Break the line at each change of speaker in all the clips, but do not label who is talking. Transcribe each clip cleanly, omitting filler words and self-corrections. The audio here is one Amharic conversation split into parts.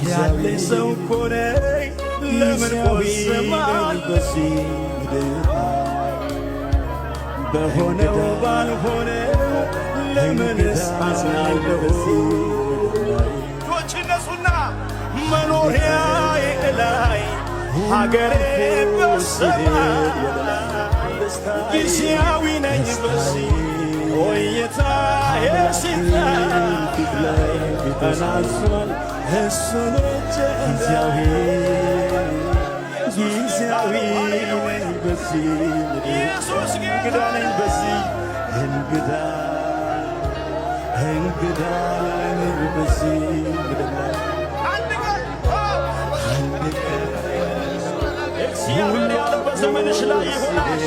ያለኝ ሰው ኮነ ለምን ቆሰማለሁ በሆነው ባልሆነ ለምንስ አዝናለሁ ጆችነሱና መኖሪያዬ ላይ ሀገሬ በሰማይ ጊዜያዊ ነኝ በዚህ ቆይታዬ ሲታይ ተናዝኗል እሱን ጊዜያዊ ነኝ በዚህ እንግዳ ነኝ በዚህ እንግዳ ነኝ በዚህ እግዚአብሔር ያለው በዘመንሽ ላይ ይሆናል።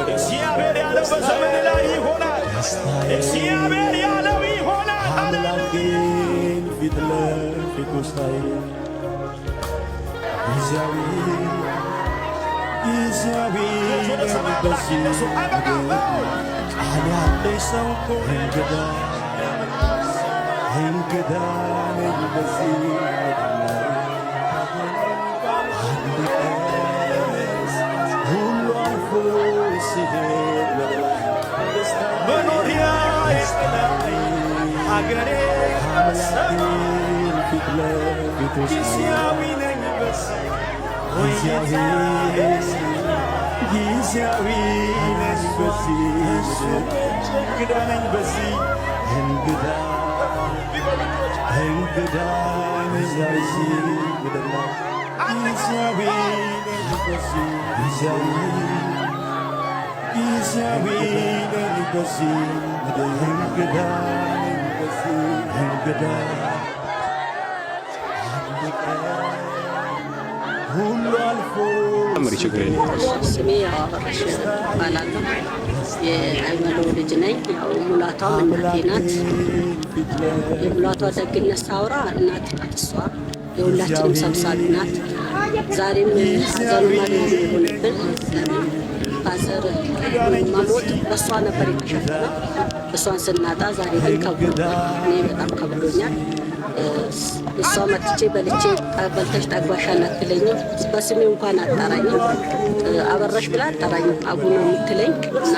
እግዚአብሔር ያለው በዘመን ላይ ይሆናል። እግዚአብሔር ያለው ይሆናል። አምላኬን ፊት ለፊት ውስጣይ ጊዜያዊ በዚህ ቃል ያለኝ ሰው እኮ እንግዳ ነኝ በዚህ ሁሉ አልፎ ሲሄድ መኖሪያዬ ላይ አገሬ በሰማይ ጊዜያዊ ነኝ በዚህ ጊዜያዊ ነኝ በዚህ እንግዳ ነኝ በዚህ እንግዳ ነኝ በዚህ ጊዜያዊ ነኝ በዚህ ጊዜያዊ ነኝ በዚህ እንግዳ ነኝ በዚህ እንግዳ ሁሉ አልፎ
ስሜ አበራሽ እባላለሁ። የአይመሎ ልጅ ነኝ። ያው ሙላቷም እናቴ ናት። የሙላቷ ደግነት ሳውራ እናት ናት። እሷ የሁላችንም ሰብሳቢ ናት። ዛሬም ሀዘኑ ማለት የሆነብን ፋዘር መሞት በእሷ ነበር የተሸፈነው። እሷን ስናጣ ዛሬ ግን ከብዶኛል። እኔ በጣም ከብዶኛል። እሷ መጥቼ በልቼ በልተሽ ጠግባሻል አትለኝም። በስሜ እንኳን አጣራኝም። አበራሽ ብላ አጣራኝም። አቡነ የምትለኝ እና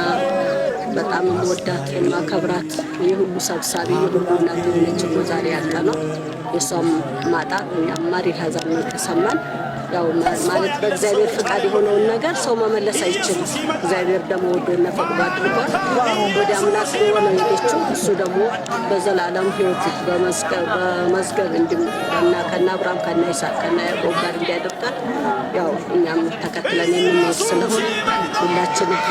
በጣም የምወዳት የማከብራት የሁሉ ሰብሳቢ የሁሉ እናት የሆነች ዛሬ ያጣ ነው። የእሷም ማጣት እኛም ማሪር ሀዘን ነው የተሰማን። ያው ማለት በእግዚአብሔር ፍቃድ የሆነውን ነገር ሰው መመለስ አይችልም። እግዚአብሔር ደግሞ ወዶና ፈቅዶ አድርጓል። ወደ አምላክ የሆነ የሄደችው እሱ ደግሞ በዘላለም ሕይወት በመዝገብ እንዲና ከነ አብርሃም ከነ ይስሐቅ ከነ ያዕቆብ ጋር እንዲያደርጋል። ያው እኛም ተከትለን የምንሄድ ስለሆነ ሁላችንም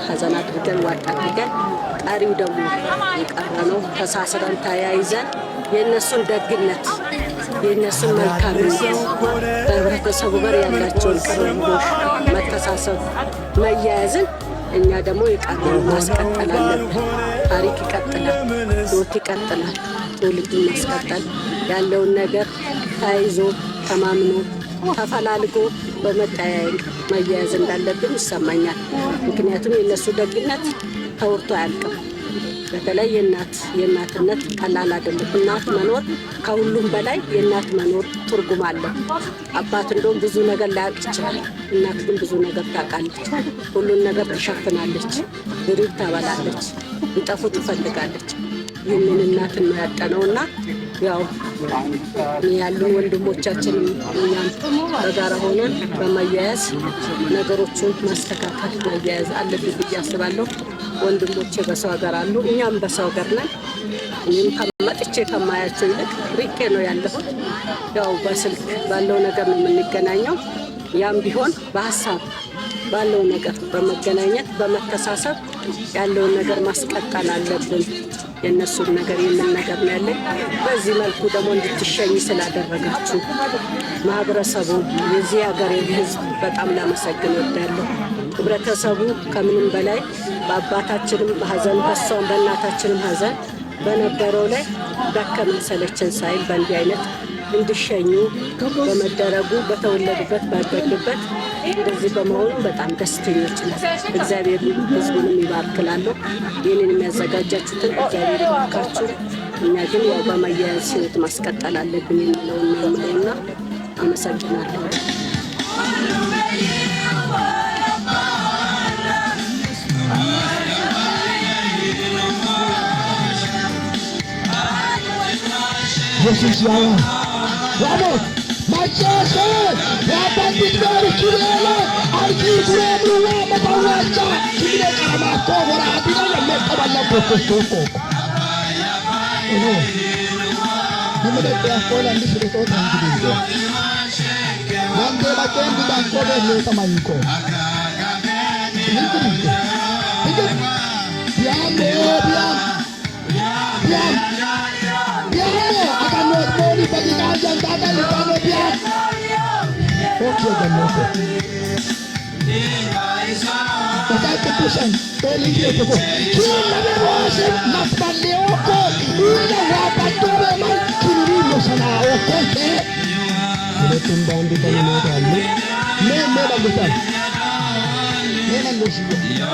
ሀዘን አድርገን ዋጥ አድርገን ቀሪው ደግሞ የቀረ ነው ተሳስረን ተያይዘን የእነሱን ደግነት የእነሱን መልካምነት በህብረተሰቡ ጋር ያላቸውን ቅርርቦሽ መተሳሰብ መያያዝን እኛ ደግሞ የቀረውን ማስቀጠል አለብን። ታሪክ ይቀጥላል፣ ሕይወት ይቀጥላል። ትውልድን ማስቀጠል ያለውን ነገር ተያይዞ ተማምኖ ተፈላልጎ በመጠያየቅ መያያዝ እንዳለብን ይሰማኛል። ምክንያቱም የእነሱ ደግነት ተወርቶ አያልቅም። በተለይ የእናትነት ቀላል አይደለም። እናት መኖር ከሁሉም በላይ የእናት መኖር ትርጉም አለው። አባት እንደውም ብዙ ነገር ላያውቅ ይችላል። እናት ግን ብዙ ነገር ታውቃለች። ሁሉን ነገር ትሸፍናለች፣ ብሪት ታበላለች፣ ሊጠፉ ትፈልጋለች። ይህንን እናትን ነው ያጠነውና ያው ያሉን ወንድሞቻችንም እኛም በጋራ ሆነን በመያያዝ ነገሮቹን ማስተካከል መያያዝ አለብን ብዬ አስባለሁ። ወንድሞቼ በሰው ሀገር አሉ፣ እኛም በሰው ሀገር ነን። እኔም ከመጥቼ ከማያቸው ይልቅ ርቄ ነው ያለሁት። ያው በስልክ ባለው ነገር ነው የምንገናኘው። ያም ቢሆን በሀሳብ ባለው ነገር በመገናኘት በመተሳሰብ ያለውን ነገር ማስቀጠል አለብን። የእነሱን ነገር የምን ነገር ነው ያለኝ። በዚህ መልኩ ደግሞ እንድትሸኝ ስላደረጋችሁ ማህበረሰቡ፣ የዚህ ሀገር ሕዝብ በጣም ላመሰግን እወዳለሁ። ህብረተሰቡ ከምንም በላይ በአባታችንም ሀዘን በሷም በእናታችንም ሀዘን በነበረው ላይ ደከመን ሰለቸን ሳይል በእንዲህ አይነት እንዲሸኙ በመደረጉ በተወለዱበት ባደጉበት እንደዚህ በመሆኑ በጣም ደስተኞች ነን። እግዚአብሔር ህዝቡንም ይባርክላለሁ። ይህንን የሚያዘጋጃችሁትን እግዚአብሔር ይባርካችሁ። እኛ ግን ያው በመያዝ ህይወት ማስቀጠል አለብን የሚለውን ነው የምለውና አመሰግናለሁ።
ኢየሱስ ያው ዋሞት ማጨሰ ያባንዲት ጋር ኪሌላ አርጂ ጉራብሩዋ መታዋጫ ኪሌ ቀማቆ ወራቢና ለመቀበላ ፕሮፖስቶኮ ነመደ ያቆላ እንዲስ ለቶታ እንግዲህ ወንዴ ባቀን ቢዳንኮ በለ ተማኝኮ ቢያም akanot moni bagi kajan tata lipano biya okay gamoto Patay kepusan Peling dia tu Kina berwasa Napali oko Ina wapat tu memang Kini mo sana oko Bila tumbang di kami mereka Me bagusan Memang lusia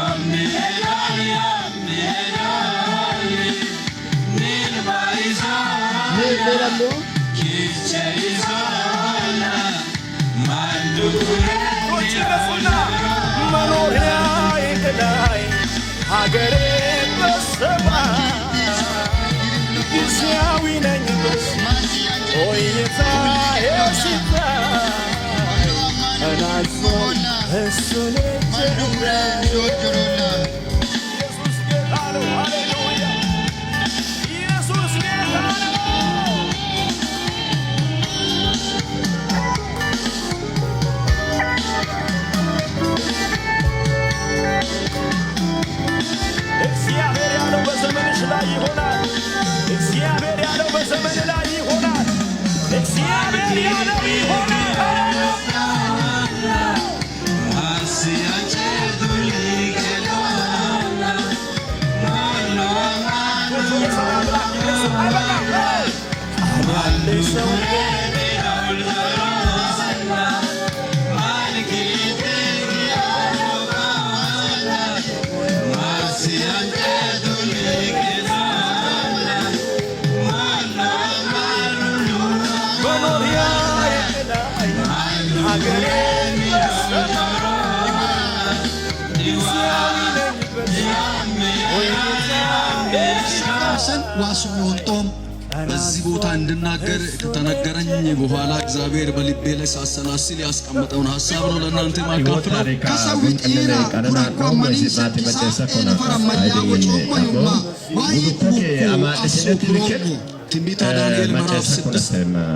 Meranlo
መኖሪያ የገዳይ ሀገሬ በሰማይ ጊዜያዊ ነኝ ቆይታ የሲታይ እናልፎ እሱን ኢየሱስ ጌታ ነው። ሃሌሉያ ኢየሱስ ጌታ ነው። እግዚአብሔር ያለው በዘመንሽ ላይ ይሆናል። እግዚአብሔር ያለው በዘመን ላይ ይሆናል። እግዚአብሔር ያለው ይሆናል።
ዋስሞንቶም በዚህ ቦታ እንድናገር ከተነገረኝ በኋላ እግዚአብሔር በልቤ ላይ ሳሰላስል ያስቀመጠውን ሐሳብ ነው ለእናንተ ማካፈለው።
Kasawit ira Kurakwa manisa Kisati Nefaramaya Wachumayuma Wai ትንቢተ ዳንኤል ምዕራፍ 6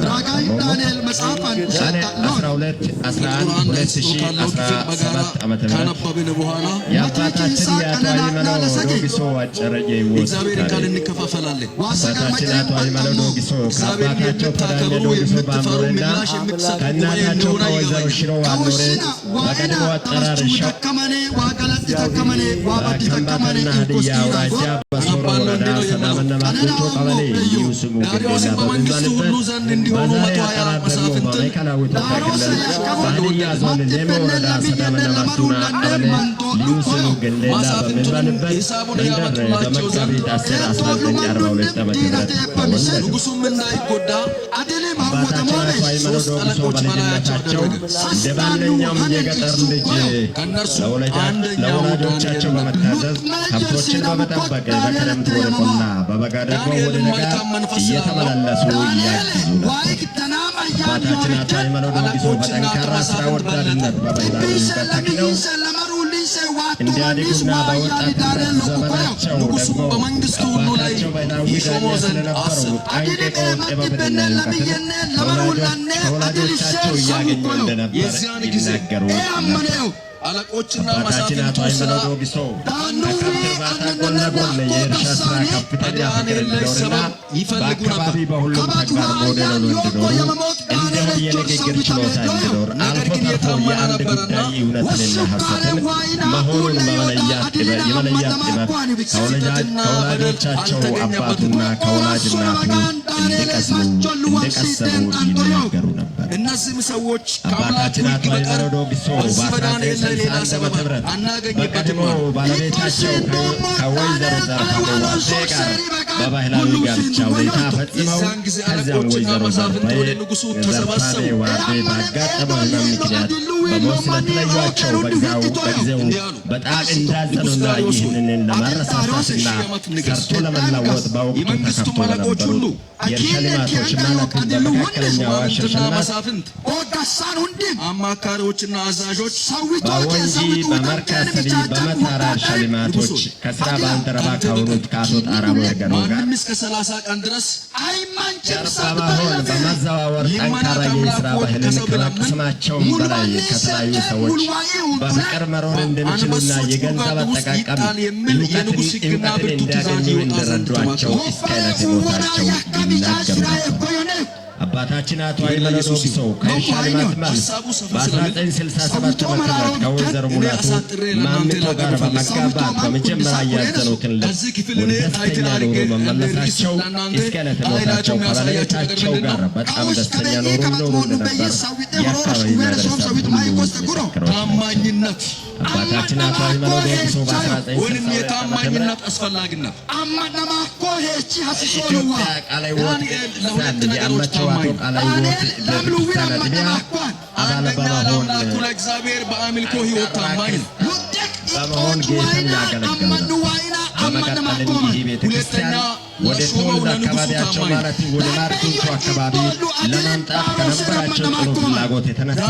ራጋይ ዳንኤል መጽሐፋን ካነበብን በኋላ የአባታችን ያቷይመኖ ዶጊሶ አጨረየ እግዚአብሔር ቃል እንከፋፈላለን። ዋሳቃችን ያቷይመኖ ዶጊሶ ከአባታቸው ከዳንኤል ዶጊሶ ባሞረና ከእናታቸው ከወይዘሮ ሽሮ ዋኖሬ በቀድሞ አጠራር ሸከመኔ ዋጋላት ተከመኔ ዋባቲ ተከመኔ ኢንኮስቲ አውራጃ በሶሮ ወረዳ ሰላምና ማቁቶ ቀበሌ ስሙ ገደላ በሚባልበት በዛሬ አጠራር ደግሞ በማዕከላዊት ክልል በሀዲያ ዞን ሌሞ ወረዳ ሰዳምና ማቱና ቀበሌ ልዩ ስሙ ገደላ በሚባልበት መንደር በመጋቢት 10 1942 ዓ.ም ተወለዱ። አባታቸው አቶ ሃይማኖ ዶግሶ በልጅነታቸው እንደ ማንኛውም የገጠር ልጅ ለወላጆቻቸው በመታዘዝ ከብቶችን በመጠበቅ በክረምት ወደ ቆላ በበጋ ደግሞ ወደ ደጋ እየተመላለሱ ያግዙ ነበር። አባታችን አቶ ሃይማኖ ዶግሶ በጠንካራ ስራ ወዳድነት በባህላዊነት ተክለው እንዲያድጉና በወጣትነት ዘመናቸው ደግሞ አባታቸው ባህላዊ ዳኛ ስለነበሩ ጠንቅቀው ጥበብንና እውቀትን ከወላጆቻቸው እያገኙ እንደነበር ይናገሩ ነበር። አባታችን አቶ ሃይማኖ ዶግሶ ከከብት እርባታ ጎን ለጎን የእርሻ ስራ ከፍተኛ ፍቅር እንዲኖርና በአካባቢ በሁሉም ተግባር ሞዴል ሆኖ እንዲኖሩ እንዲሁም የንግግር ችሎታ እንዲኖር አልፎ ተርፎ የአንድ ጉዳይ እውነትንና ሐሰትን መሆኑን የመለያት ጥበብ ከወላጆቻቸው አባቱና ከወላጅ እናቱ እንደቀሰሙ ይናገሩ ነበር።
እነዚህም ሰዎች
አባታችን አቶ አይመሮ ዶግሶ በ1961 ዓመተ ምህረት በቀድሞ ባለቤታቸው ከወይዘሮ ዘርፋ ዋሴ ጋር በባህላዊ ጋብቻ ሁኔታ ፈጽመው ከዚያም ወይዘሮ ዘርፋ ዋሴ ባጋጠመው ሕመም ምክንያት በሞት ስለተለዩአቸው በጊዜው በጣም እንዳዘኑና ይህንን ለማረሳሳትና ሰርቶ ለመለወጥ በወቅቱ ተከፍቶ ለነበሩ የእርሻ ልማቶች ማለትም በመካከለኛው አዋሽ እርሻ ልማት
አማካሪዎችና አዛዦች
በወንጂ በመርካሰሊ በመታራ እርሻ ልማቶች ከስራ ባልደረባ ከሆኑት ከአቶ ጣራሞ ገሮ ጋር
እስከ 30 ቀን ድረስ
በመሆን በመዘዋወር ጠንካራ የስራ ባህልን ከመቅሰማቸውም በላይ ከተለያዩ ሰዎች በፍቅር መኖር እንድንችሉና የገንዘብ አጠቃቀም እውቀትን እንዲያገኙ እንደረዷቸው እስከ ዕለተ ሞታቸው ይናገሩ ነበር። አባታችን አቶ አይመሮ ዶግሶ ከእርሻ ልማት መልስ በ1967 ዓ.ም ከወይዘሮ ሙላቱ ማሚቶ ጋር በመጋባት በመጀመሪያ ያዘኑትን ወደ ደስተኛ ኑሮ መመለሳቸው እስከ ዕለተ ሞታቸው ከባለቤታቸው ጋር በጣም ደስተኛ ኑሮ ይኖሩ እንደነበር የአካባቢ ማህበረሰብ ሁሉ ምስክሮች ናቸው። አባታችን አቶ አይመሮ ዶግሶ በ1962 ዓ.ም
አስፈላጊነት
ኢትዮጵያ ቃለ ሕይወት ያላቸው አቶ ቃለ ሕይወት ቤተክርስቲያን አጥቢያ አባል በመሆን
እግዚአብሔር በአምልኮ ሕይወት ታማኝ
በመሆን ጌታን ያገለግላሉ። በመቀጠልም ይህ ቤተክርስቲያን ወደ ቶል አካባቢያቸው ማለትም ወደ ማርኮንቾ አካባቢ ለማምጣት ከነበራቸው ጥሩ ፍላጎት የተነሳ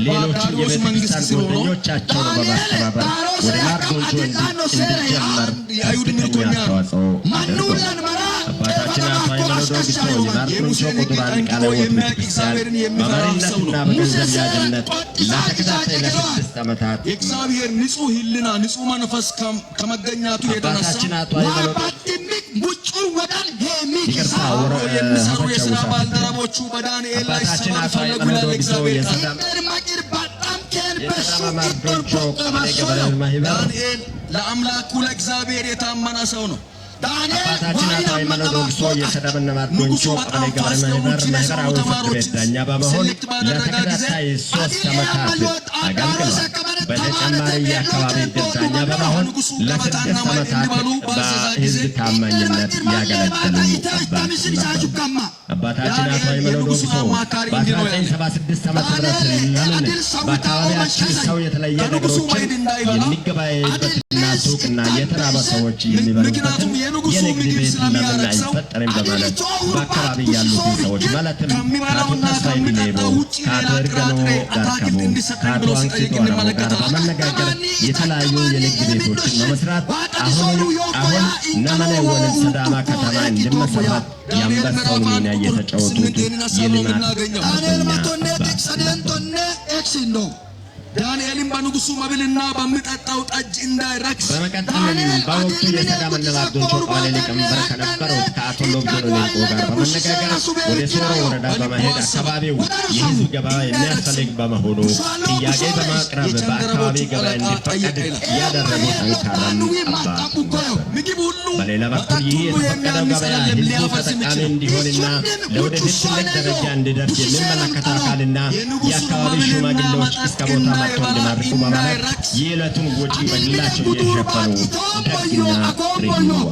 ሌሎችን የቤተክርስቲያን ጓደኞቻቸውን በማስተባበር ወደ ማርኮንቾ እንዲጀመር ከፍተኛ አስተዋጽኦ አድርገዋል። አባታችን አቶ አይመሮ ዶግሶ የማርኮንቾ ቁጥር አንድ ቃለ ሕይወት ቤተክርስቲያን በመሪነትና በገንዘብ ያዥነት ለተከታታይ ለ6 ዓመታት
የእግዚአብሔር ንጹህ ሕሊና ንጹህ መንፈስ ከመገኘቱ የተነሳ
አባታችን አቶ አይመሮ
የሚሰሩ የሥራ ባልደረቦቹ በዳንኤል ላይ ሲፈለጉ ለእግዚአብሔር ዳንኤል ለአምላኩ ለእግዚአብሔር የታመነ ሰው ነው።
አባታችን አቶ አይመሮ ዶግሶ የሰደብና ማርኮንቾ ቀበሌ ገበሬ ማህበር ማህበራዊ ፍርድ ቤት ዳኛ በመሆን ለተከታታይ 3 ዓመታት አገልግለዋል። በተጨማሪ የአካባቢ ዕድር ዳኛ በመሆን ለ6 ዓመታት በሕዝብ ታማኝነት ያገለገሉ አባት ነበሩ። አባታችን አቶ አይመሮ ዶግሶ በ1976 ዓመተ ምህረት ለምን በአካባቢያችን ሰው የተለየ ነገሮችን የሚገበያይበትና ሱቅና የተራበ ሰዎች የሚበሉበትን የንግድ ቤት ለምን አይፈጠርም በማለት በአካባቢ ያሉትን ሰዎች ማለትም ከአቶ ተስፋዬ ዲሌቦ፣ ከአቶ እርገኖ ጋርከቦ፣ ከአቶ አንክቶ አረቦ ጋር በመነጋገር የተለያዩ የንግድ ቤቶችን በመስራት አሁን ነመኔ ወለድ ሰዳማ ከተማ እንዲመሰረት የአንበሳውን ሚና እየተጫወቱት የልማት አርበኛ አባት ነበሩ።
ዳንኤልም በንጉሱ መብልና በሚጠጣው ጠጅ እንዳይረክስ
በመቀጠልም በወቅቱ የሰዳምና ማርኮንቾ ቀበሌ ሊቀመንበር ከነበሩት ከአቶ ሎብዞ ሌንቆ ጋር በመነጋገር ወደ ሶሮ ወረዳ በመሄድ አካባቢው የሕዝብ ገበያ የሚያስፈልግ በመሆኑ ጥያቄ በማቅረብ በአካባቢ ገበያ እንዲፈቀድ ያደረጉ ጠንካራም አባት ነበሩ። በሌላ በኩል ይህ የተፈቀደው ገበያ ሕዝቡ ተጠቃሚ እንዲሆንና ለወደፊት ትልቅ ደረጃ እንዲደርስ የሚመለከተው አካልና የአካባቢ ሽማግሌዎች እስከ ቦታ መጥቶ እንዲመርቁ በማለት የዕለቱን ወጪ በግላቸው እየሸፈኑ ደግና ርኅሩኅ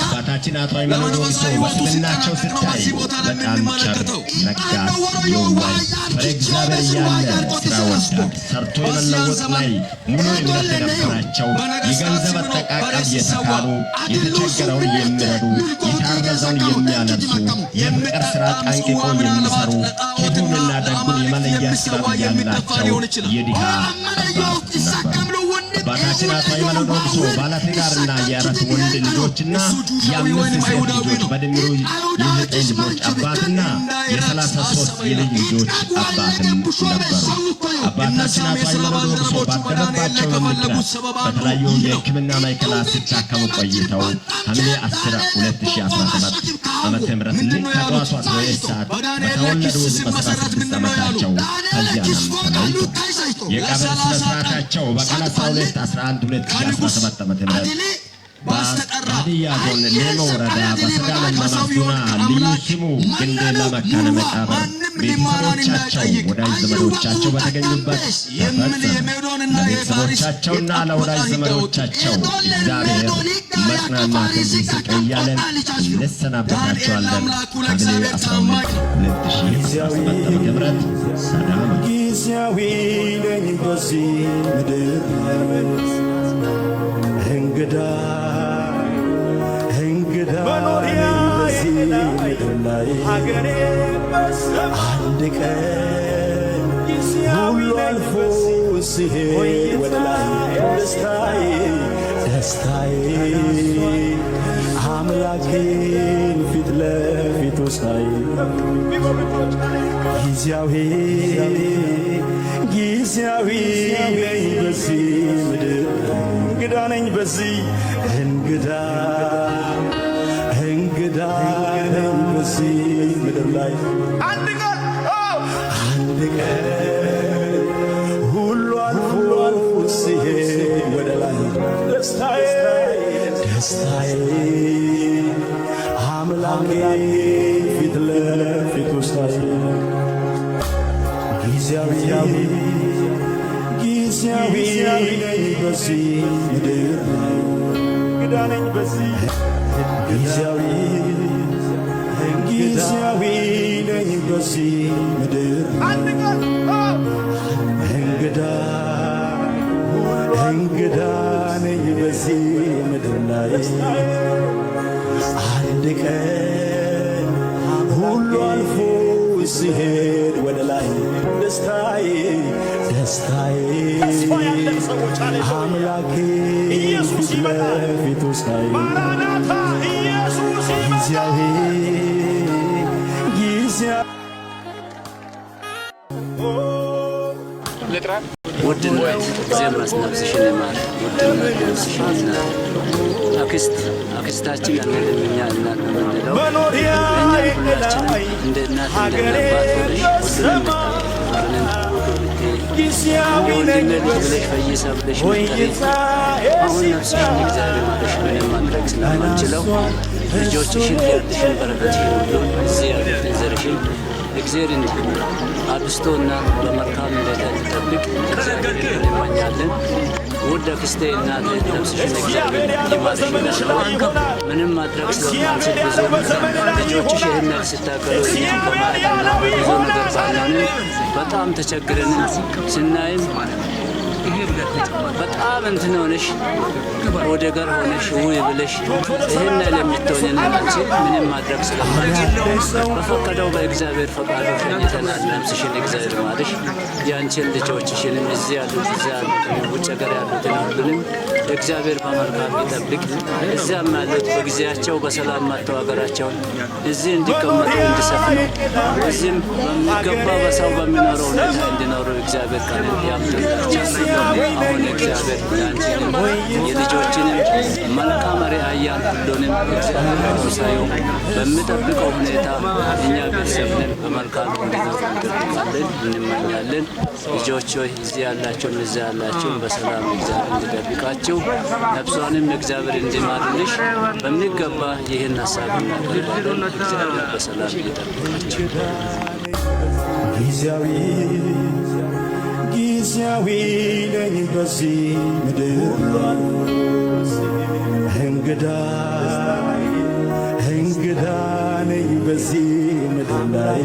አባታችን አቶ አይመሮ ዶግሶ በስብዕናቸው ስታይ በጣም ቸር፣ ለጋስ፣ የዋህ፣ ፈሪሃ እግዚአብሔር ያለ ስራ ወዳድ፣ ሰርቶ የመለወጥ ላይ ሙሉ እምነት የነበራቸው የገንዘብ አጠቃቀም የተካኑ የተቸገረውን የሚረዱ የታረዘውን የሚያለብሱ የፍቅር ስራ ጠንቅቆ የሚሰሩ ክፉንና ደጉን የመለያ ስራ ያላቸው የድሃ አባት ነበሩ። አባታችን አቶ አይመሮ ዶግሶ ባለትዳርና የ4 ወንድ ልጆችና የ5 ሴት ልጆች በድምሩ የ9 ልጆች አባትና የ33 የልጅ ልጆች አባትም ነበሩ። አባታችን አቶ አይመሮ ዶግሶ ባደረባቸው ምክንያት በተለያዩ የሕክምና ማዕከላት ሲታከሙ ቆይተው ሐምሌ 10 2017 ዓመተ ምህረት ልክ ከጠዋቱ 12 ሰዓት በተወለዱ በ16 ዓመታቸው ከዚህ ዓለም ተለይተዋል። የቀብር ስነ ስርዓታቸው በቀን 12/11/2017 ዓመተ ምህረት ሀዲያ ዞን ሌሞ ወረዳ በሰዳምና ማስቱና ልዩ ስሙ ግንዴ ለመካነ መቃብር ቤተሰቦቻቸው ወዳጅ ዘመዶቻቸው በተገኙበት ተፈጸመ። ለቤተሰቦቻቸውና ለወዳጅ ዘመዶቻቸው እግዚአብሔር መጽናናትን ይስጥ እያለን እንሰናበታቸዋለን። ሐምሌ 12 2017 ዓ.ም ሰዳም
ጊዜያዊ ነኝ በዚህ ምድር እንግዳ በዚህ ምድር ላይ አንድ ቀን ሁሉ አልፎ ሲሄድ ወደ ላይ ደስታዬ አምላኬን ፊት ለፊቱ ሳይ ጊዜያዊ ነኝ በዚህ ምድር እንግዳ ነኝ በዚህ እንግዳ ነኝ በዚህ ምድር ላይ አንድ ቀን ሁሉ አልፎ ሲሄድ ወደ ላይ ደስታዬ አምላኬ ፊት ለፊቱ ሳይ ጊዜያዊ ነኝ በዚህ ምድር እንግዳ ነኝ በዚህ ጊዜያዊ ነኝ በዚህ ምድር እንግዳ ነኝ በዚህ ምድር ላይ አንድ ቀን ሁሉ አልፎ ሲሄድ ወደ ላይ ደስታዬ አምላኬ ፊት ለፊቱ ሳይ
ውድና እግዚአብሔር ማስነፍስሽን ይማር። ውድና ነፍስሽን አክስታችን አንልምኛ እናት ነው የምንለው። እኛ ሁላችንም እንደ እናት እንደ አባት ሆነሽ የወንድሜ ልጅ ብለሽ ፈይሳ ብለሽ መጠሪት አሁን ነፍስሽን እግዚአብሔር ማለሽ ምንም ማድረግ ስለማንችለው ልጆችሽን ያድሽን በረከትሽን ሁሉን እዚህ ያሉትን ዘርሽን እግዚአብሔርን አብስቶና በመልካም እንዲጠብቅ እግዚአብሔር እንመኛለን። ውድ አክስቴ እናት ነፍስሽን እግዚአብሔር ይማርሽ ይላል። ምንም ማድረግ ስለማንችል ብዙ ልጆችሽ ይህን ያህል ሲታገሉ እኛም በማየትና ብዙ ነገር ባለንን በጣም ተቸግረን ስናይም በጣም እንትን ሆነሽ ወደ ጋር ሆነሽ ውይ ብለሽ ይህን ያህል የምትሆኝን አንቺ ምንም ማድረግ ስለማንችል በፈቀደው በእግዚአብሔር ፈቃዱ ሸኝተናል። ነፍስሽን እግዚአብሔር ማለሽ የአንቺን ልጆችሽንም እዚህ ያሉት ውጭ ሀገር ያሉትን ሁሉንም እግዚአብሔር በመልካም ይጠብቅ። እዚያም ያሉት በጊዜያቸው በሰላም መጥተው ሀገራቸውን እዚህ እንዲቀመጡ እንዲሰፍኑ እዚህም በሚገባ በሰው በሚኖረው ሁኔታ እንዲኖሩ እግዚአብሔር ቀን ያምጥላቸው። አሁን እግዚአብሔር ያንቺንም የልጆችንም መልካም ራእያን ሁሉንም እግዚአብሔር ሳዩ በሚጠብቀው ሁኔታ እኛ ቤተሰብንም በመልካም እንዲኖሩ እንጠብቃለን፣ እንመኛለን። ልጆች ሆይ እዚህ ያላችሁም እዚያ ያላችሁም በሰላም እግዚአብሔር እንዲጠብቃችሁ ነፍሷንም እግዚአብሔር እንዲማርልሽ በሚገባ ይህን ሀሳብ እናደርጋለን። እግዚአብሔር በሰላም እንዲጠብቃችሁ። ጊዜያዊ ነኝ በዚህ ምድር እንግዳ ነኝ በዚህ ምድር ላይ